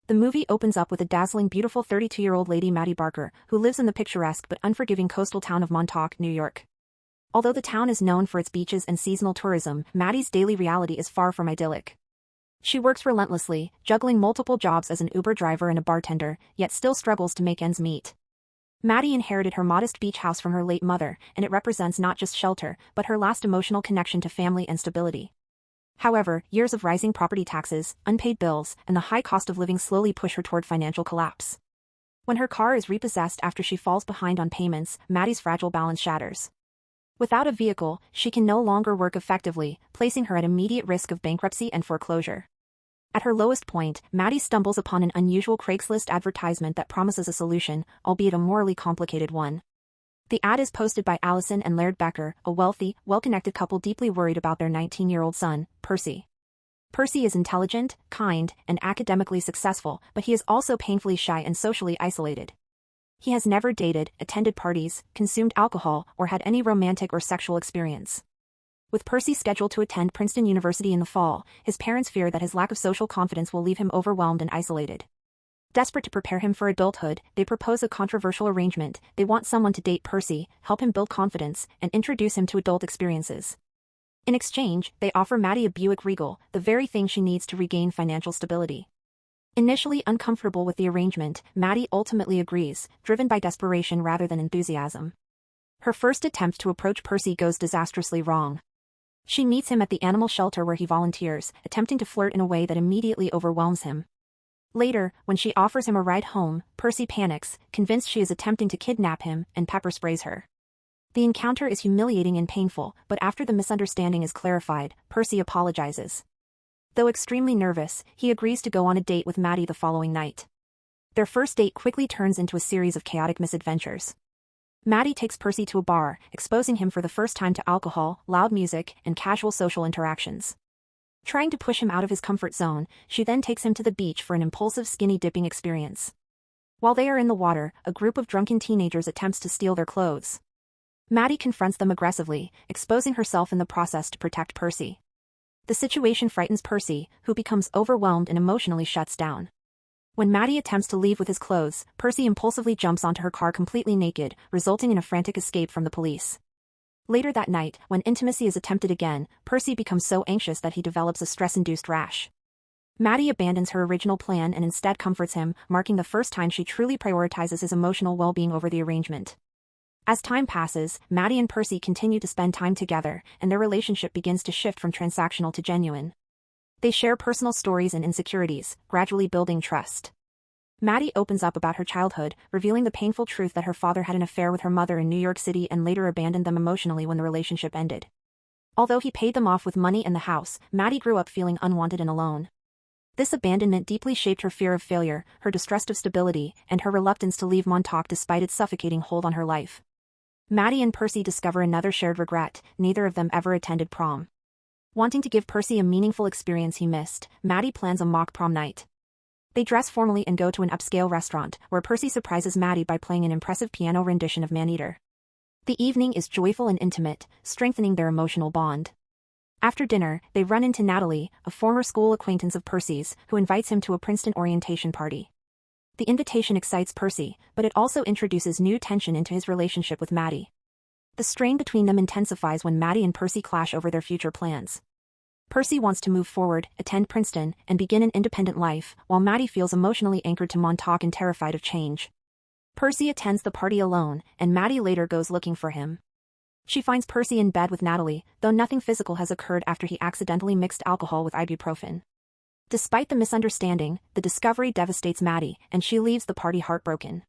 The movie opens up with a dazzling beautiful 32-year-old lady Maddie Barker, who lives in the picturesque but unforgiving coastal town of Montauk, New York. Although the town is known for its beaches and seasonal tourism, Maddie's daily reality is far from idyllic. She works relentlessly, juggling multiple jobs as an Uber driver and a bartender, yet still struggles to make ends meet. Maddie inherited her modest beach house from her late mother, and it represents not just shelter, but her last emotional connection to family and stability. However, years of rising property taxes, unpaid bills, and the high cost of living slowly push her toward financial collapse. When her car is repossessed after she falls behind on payments, Maddie's fragile balance shatters. Without a vehicle, she can no longer work effectively, placing her at immediate risk of bankruptcy and foreclosure. At her lowest point, Maddie stumbles upon an unusual Craigslist advertisement that promises a solution, albeit a morally complicated one. The ad is posted by Allison and Laird Becker, a wealthy, well-connected couple deeply worried about their 19-year-old son, Percy. Percy is intelligent, kind, and academically successful, but he is also painfully shy and socially isolated. He has never dated, attended parties, consumed alcohol, or had any romantic or sexual experience. With Percy scheduled to attend Princeton University in the fall, his parents fear that his lack of social confidence will leave him overwhelmed and isolated. Desperate to prepare him for adulthood, they propose a controversial arrangement. They want someone to date Percy, help him build confidence, and introduce him to adult experiences. In exchange, they offer Maddie a Buick Regal, the very thing she needs to regain financial stability. Initially uncomfortable with the arrangement, Maddie ultimately agrees, driven by desperation rather than enthusiasm. Her first attempt to approach Percy goes disastrously wrong. She meets him at the animal shelter where he volunteers, attempting to flirt in a way that immediately overwhelms him. Later, when she offers him a ride home, Percy panics, convinced she is attempting to kidnap him, and pepper sprays her. The encounter is humiliating and painful, but after the misunderstanding is clarified, Percy apologizes. Though extremely nervous, he agrees to go on a date with Maddie the following night. Their first date quickly turns into a series of chaotic misadventures. Maddie takes Percy to a bar, exposing him for the first time to alcohol, loud music, and casual social interactions. Trying to push him out of his comfort zone, she then takes him to the beach for an impulsive skinny dipping experience. While they are in the water, a group of drunken teenagers attempts to steal their clothes. Maddie confronts them aggressively, exposing herself in the process to protect Percy. The situation frightens Percy, who becomes overwhelmed and emotionally shuts down. When Maddie attempts to leave with his clothes, Percy impulsively jumps onto her car completely naked, resulting in a frantic escape from the police. Later that night, when intimacy is attempted again, Percy becomes so anxious that he develops a stress-induced rash. Maddie abandons her original plan and instead comforts him, marking the first time she truly prioritizes his emotional well-being over the arrangement. As time passes, Maddie and Percy continue to spend time together, and their relationship begins to shift from transactional to genuine. They share personal stories and insecurities, gradually building trust. Maddie opens up about her childhood, revealing the painful truth that her father had an affair with her mother in New York City and later abandoned them emotionally when the relationship ended. Although he paid them off with money and the house, Maddie grew up feeling unwanted and alone. This abandonment deeply shaped her fear of failure, her distrust of stability, and her reluctance to leave Montauk despite its suffocating hold on her life. Maddie and Percy discover another shared regret: neither of them ever attended prom. Wanting to give Percy a meaningful experience he missed, Maddie plans a mock prom night. They dress formally and go to an upscale restaurant, where Percy surprises Maddie by playing an impressive piano rendition of Man-Eater. The evening is joyful and intimate, strengthening their emotional bond. After dinner, they run into Natalie, a former school acquaintance of Percy's, who invites him to a Princeton orientation party. The invitation excites Percy, but it also introduces new tension into his relationship with Maddie. The strain between them intensifies when Maddie and Percy clash over their future plans. Percy wants to move forward, attend Princeton, and begin an independent life, while Maddie feels emotionally anchored to Montauk and terrified of change. Percy attends the party alone, and Maddie later goes looking for him. She finds Percy in bed with Natalie, though nothing physical has occurred after he accidentally mixed alcohol with ibuprofen. Despite the misunderstanding, the discovery devastates Maddie, and she leaves the party heartbroken.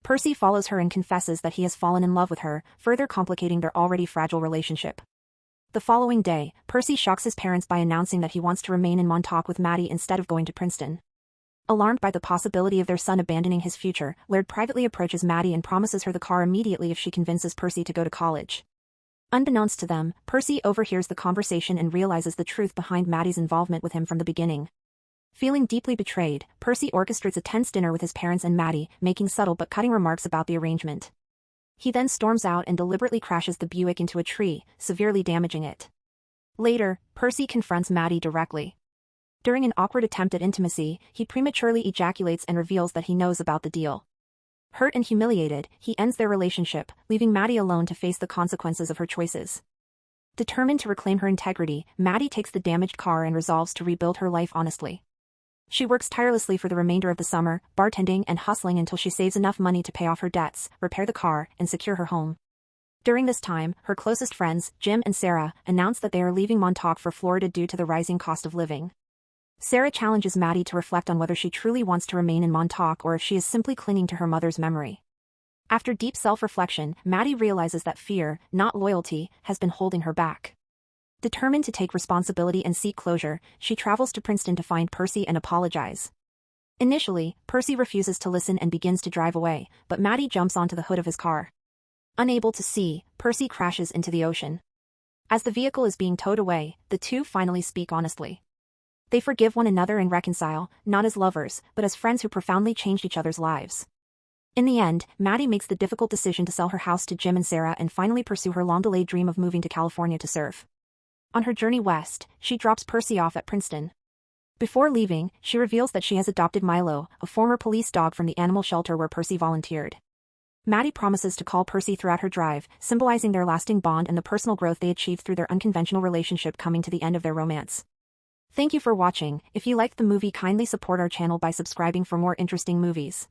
Percy follows her and confesses that he has fallen in love with her, further complicating their already fragile relationship. The following day, Percy shocks his parents by announcing that he wants to remain in Montauk with Maddie instead of going to Princeton. Alarmed by the possibility of their son abandoning his future, Laird privately approaches Maddie and promises her the car immediately if she convinces Percy to go to college. Unbeknownst to them, Percy overhears the conversation and realizes the truth behind Maddie's involvement with him from the beginning. Feeling deeply betrayed, Percy orchestrates a tense dinner with his parents and Maddie, making subtle but cutting remarks about the arrangement. He then storms out and deliberately crashes the Buick into a tree, severely damaging it. Later, Percy confronts Maddie directly. During an awkward attempt at intimacy, he prematurely ejaculates and reveals that he knows about the deal. Hurt and humiliated, he ends their relationship, leaving Maddie alone to face the consequences of her choices. Determined to reclaim her integrity, Maddie takes the damaged car and resolves to rebuild her life honestly. She works tirelessly for the remainder of the summer, bartending and hustling until she saves enough money to pay off her debts, repair the car, and secure her home. During this time, her closest friends, Jim and Sarah, announce that they are leaving Montauk for Florida due to the rising cost of living. Sarah challenges Maddie to reflect on whether she truly wants to remain in Montauk or if she is simply clinging to her mother's memory. After deep self-reflection, Maddie realizes that fear, not loyalty, has been holding her back. Determined to take responsibility and seek closure, she travels to Princeton to find Percy and apologize. Initially, Percy refuses to listen and begins to drive away, but Maddie jumps onto the hood of his car. Unable to see, Percy crashes into the ocean. As the vehicle is being towed away, the two finally speak honestly. They forgive one another and reconcile, not as lovers, but as friends who profoundly changed each other's lives. In the end, Maddie makes the difficult decision to sell her house to Jim and Sarah and finally pursue her long-delayed dream of moving to California to serve. On her journey west, she drops Percy off at Princeton. Before leaving, she reveals that she has adopted Milo, a former police dog from the animal shelter where Percy volunteered. Maddie promises to call Percy throughout her drive, symbolizing their lasting bond and the personal growth they achieved through their unconventional relationship coming to the end of their romance. Thank you for watching. If you liked the movie, kindly support our channel by subscribing for more interesting movies.